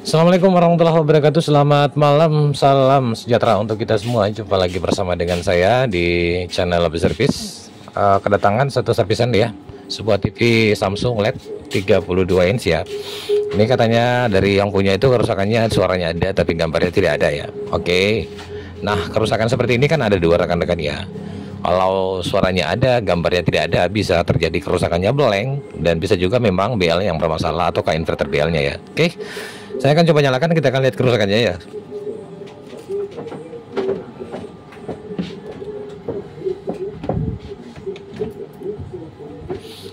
Assalamualaikum warahmatullahi wabarakatuh. Selamat malam, salam sejahtera untuk kita semua. Jumpa lagi bersama dengan saya di channel Lobby Service. Kedatangan satu servisan ya, sebuah TV Samsung LED 32 inch ya. Ini katanya dari yang punya itu kerusakannya suaranya ada tapi gambarnya tidak ada ya. Oke. Nah, kerusakan seperti ini kan ada dua rekan-rekan ya. Kalau suaranya ada, gambarnya tidak ada, bisa terjadi kerusakannya blank, dan bisa juga memang BL yang bermasalah atau inverter BL-nya ya. Oke, saya akan coba nyalakan, kita akan lihat kerusakannya ya.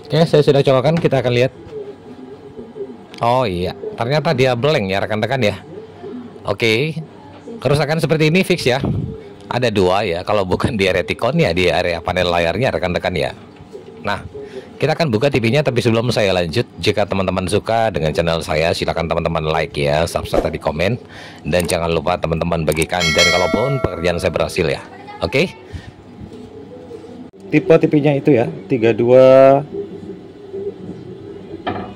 Oke, saya sudah cobakan, kita akan lihat. Oh iya, ternyata dia blank ya rekan-rekan ya. Oke, kerusakan seperti ini fix ya. Ada dua ya, kalau bukan di area Tikon ya di area panel layarnya rekan-rekan ya. Nah, kita akan buka TV-nya, tapi sebelum saya lanjut, jika teman-teman suka dengan channel saya, silakan teman-teman like ya, subscribe tadi, komen, dan jangan lupa teman-teman bagikan, dan kalaupun pekerjaan saya berhasil ya. Oke. Tipe TV-nya itu ya, 32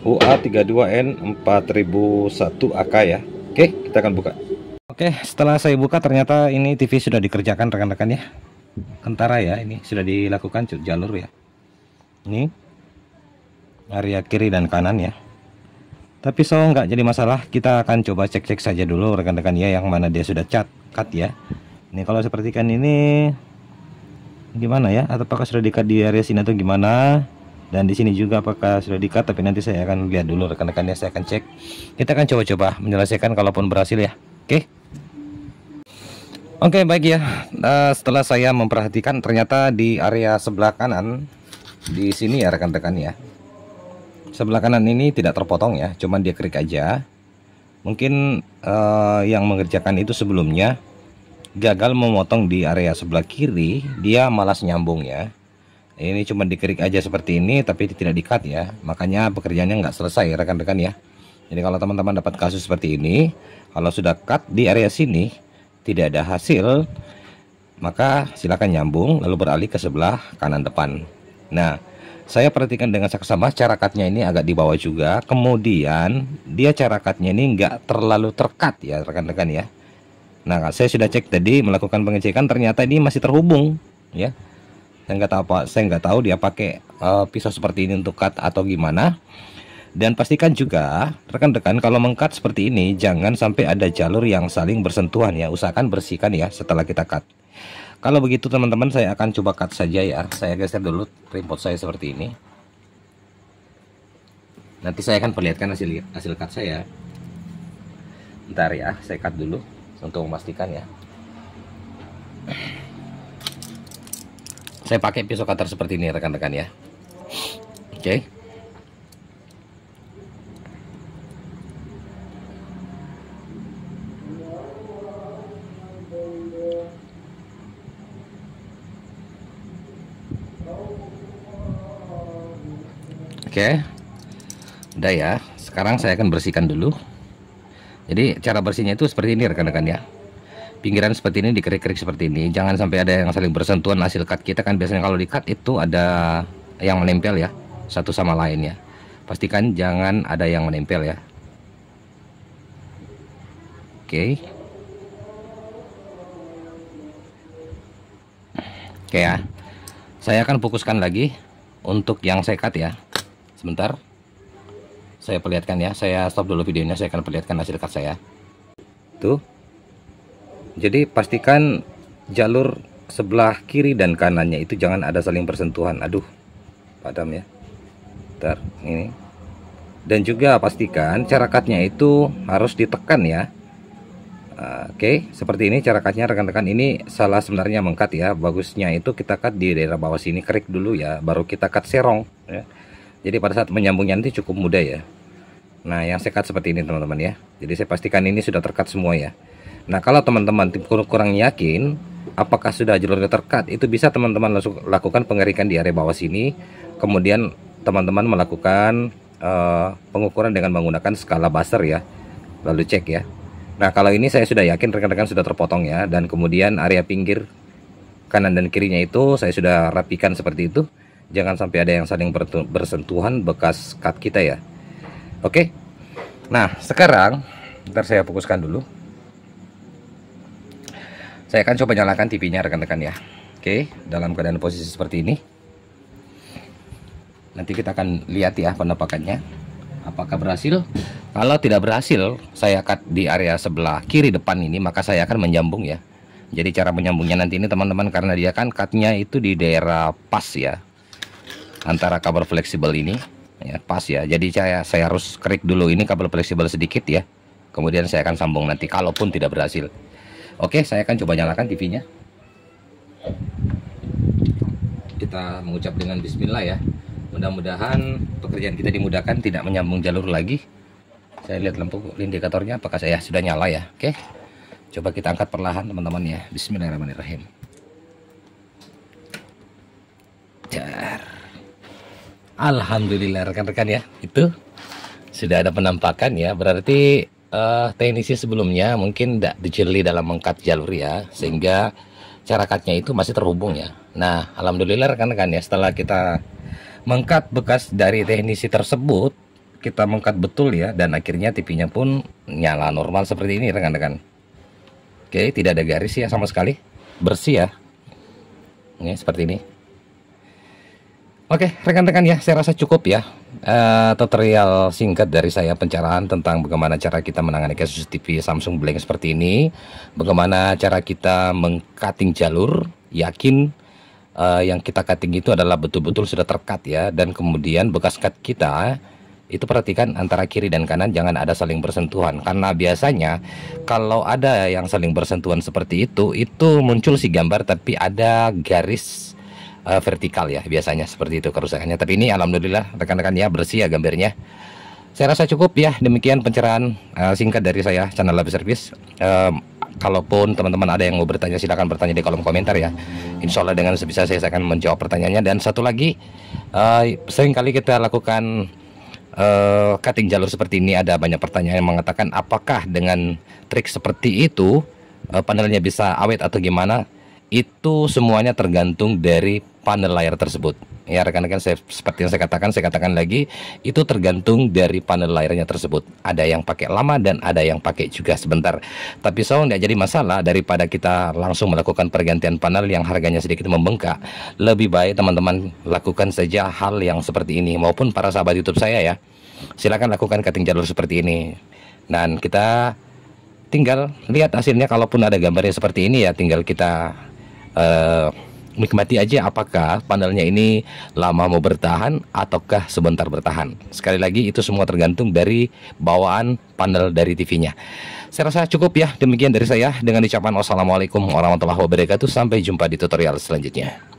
UA32N 4001 AK ya. Oke, kita akan buka. Oke, setelah saya buka ternyata ini TV sudah dikerjakan rekan-rekan ya. Kentara ya, ini sudah dilakukan jalur ya. Ini area kiri dan kanan ya. Tapi nggak jadi masalah, kita akan coba cek-cek saja dulu rekan-rekan ya, yang mana dia sudah cut ya. Ini kalau sepertikan ini gimana ya, atau apakah sudah di-cut di area sini atau gimana? Dan di sini juga apakah sudah di-cut, tapi nanti saya akan lihat dulu rekan-rekan ya, saya akan cek. Kita akan coba-coba menyelesaikan kalaupun berhasil ya. Oke, baik ya. Setelah saya memperhatikan, ternyata di area sebelah kanan di sini ya rekan-rekan ya, sebelah kanan ini tidak terpotong ya, cuman dia krik aja. Mungkin yang mengerjakan itu sebelumnya gagal memotong di area sebelah kiri, dia malas nyambung ya. Ini cuma dikerik aja seperti ini, tapi tidak di-cut ya, makanya pekerjaannya nggak selesai rekan-rekan ya. Jadi kalau teman-teman dapat kasus seperti ini, kalau sudah cut di area sini tidak ada hasil, maka silakan nyambung lalu beralih ke sebelah kanan depan. Nah, saya perhatikan dengan saksama, cara cutnya ini agak di bawah juga, kemudian dia cara cutnya ini nggak terlalu terkat ya rekan-rekan ya. Nah, saya sudah cek tadi, melakukan pengecekan, ternyata ini masih terhubung ya. Saya nggak tahu dia pakai pisau seperti ini untuk cut atau gimana. Dan pastikan juga rekan-rekan kalau meng-cut seperti ini jangan sampai ada jalur yang saling bersentuhan ya, usahakan bersihkan ya setelah kita cut. Kalau begitu teman-teman, saya akan coba cut saja ya. Saya geser dulu remote saya seperti ini. Nanti saya akan perlihatkan hasil cut saya. Bentar ya, saya cut dulu untuk memastikan ya. Saya pakai pisau cutter seperti ini rekan-rekan ya. Oke. Oke, udah ya. Sekarang saya akan bersihkan dulu. Jadi cara bersihnya itu seperti ini rekan-rekan ya. Pinggiran seperti ini dikerik-kerik seperti ini. Jangan sampai ada yang saling bersentuhan. Hasil cut kita kan biasanya kalau di cut itu ada yang menempel ya, satu sama lain ya. Pastikan jangan ada yang menempel ya. Oke. Oke ya. Saya akan fokuskan lagi untuk yang saya cut ya. Sebentar, saya perlihatkan ya. Saya stop dulu videonya, saya akan perlihatkan hasil cut saya. Tuh. Jadi pastikan jalur sebelah kiri dan kanannya itu jangan ada saling bersentuhan. Aduh, padam ya. Bentar, ini. Dan juga pastikan cara cutnya itu harus ditekan ya. Oke, seperti ini cara cutnya rekan-rekan. Ini salah sebenarnya meng-cut ya. Bagusnya itu kita cut di daerah bawah sini, krik dulu ya, baru kita cut serong ya. Jadi pada saat menyambungnya nanti cukup mudah ya. Nah, yang saya cut seperti ini teman-teman ya. Jadi saya pastikan ini sudah tercut semua ya. Nah, kalau teman-teman kurang yakin apakah sudah jalurnya tercut, itu bisa teman-teman langsung lakukan pengerikan di area bawah sini. Kemudian teman-teman melakukan pengukuran dengan menggunakan skala buzzer ya. Lalu cek ya. Nah, kalau ini saya sudah yakin rekan-rekan sudah terpotong ya. Dan kemudian area pinggir kanan dan kirinya itu saya sudah rapikan seperti itu. Jangan sampai ada yang saling bersentuhan bekas cut kita ya. Oke. Nah, sekarang Ntar saya fokuskan dulu. Saya akan coba nyalakan TV-nya rekan-rekan ya. Oke, dalam keadaan posisi seperti ini. Nanti kita akan lihat ya penampakannya. Apakah berhasil? Kalau tidak berhasil, saya cut di area sebelah kiri depan ini, maka saya akan menyambung ya. Jadi cara menyambungnya nanti ini teman-teman, karena dia kan cutnya itu di daerah pas ya, antara kabel fleksibel ini ya, pas ya. Jadi saya harus krik dulu ini kabel fleksibel sedikit ya. Kemudian saya akan sambung nanti kalaupun tidak berhasil. Oke, saya akan coba nyalakan TV-nya. Kita mengucap dengan bismillah ya. Mudah-mudahan pekerjaan kita dimudahkan, tidak menyambung jalur lagi. Saya lihat lampu indikatornya apakah saya sudah nyala ya. Oke, coba kita angkat perlahan teman-teman ya. Bismillahirrahmanirrahim. Alhamdulillah rekan-rekan ya, itu sudah ada penampakan ya. Berarti teknisi sebelumnya mungkin tidak dijeli dalam mengkat jalur ya, sehingga cara cutnya itu masih terhubung ya. Nah alhamdulillah rekan-rekan ya, setelah kita mengkat bekas dari teknisi tersebut, kita mengkat betul ya, dan akhirnya TV-nya pun nyala normal seperti ini rekan-rekan. Oke, tidak ada garis ya sama sekali, bersih ya. Ini seperti ini. Oke rekan-rekan ya, saya rasa cukup ya tutorial singkat dari saya, pencerahan tentang bagaimana cara kita menangani kasus TV Samsung Blank seperti ini, bagaimana cara kita meng-cutting jalur, yakin yang kita cutting itu adalah betul-betul sudah tercut ya, dan kemudian bekas cut kita itu perhatikan antara kiri dan kanan jangan ada saling bersentuhan, karena biasanya kalau ada yang saling bersentuhan seperti itu muncul si gambar tapi ada garis vertikal ya, biasanya seperti itu kerusakannya. Tapi ini alhamdulillah rekan-rekan ya, bersih ya gambarnya. Saya rasa cukup ya, demikian pencerahan singkat dari saya, channel Lab Service. Kalaupun teman-teman ada yang mau bertanya, silahkan bertanya di kolom komentar ya. Insya Allah dengan sebisa saya akan menjawab pertanyaannya. Dan satu lagi, seringkali kita lakukan cutting jalur seperti ini, ada banyak pertanyaan yang mengatakan apakah dengan trik seperti itu panelnya bisa awet atau gimana. Itu semuanya tergantung dari panel layar tersebut ya rekan-rekan. Seperti yang saya katakan lagi, itu tergantung dari panel layarnya tersebut. Ada yang pakai lama dan ada yang pakai juga sebentar. Tapi nggak jadi masalah, daripada kita langsung melakukan pergantian panel yang harganya sedikit membengkak. Lebih baik teman-teman lakukan saja hal yang seperti ini. Maupun para sahabat YouTube saya ya, silakan lakukan cutting jalur seperti ini. Dan kita tinggal lihat hasilnya. Kalaupun ada gambarnya seperti ini ya, tinggal kita nikmati aja apakah panelnya ini lama mau bertahan ataukah sebentar bertahan. Sekali lagi itu semua tergantung dari bawaan panel dari TV-nya. Saya rasa cukup ya, demikian dari saya dengan ucapan wassalamualaikum warahmatullahi wabarakatuh. Sampai jumpa di tutorial selanjutnya.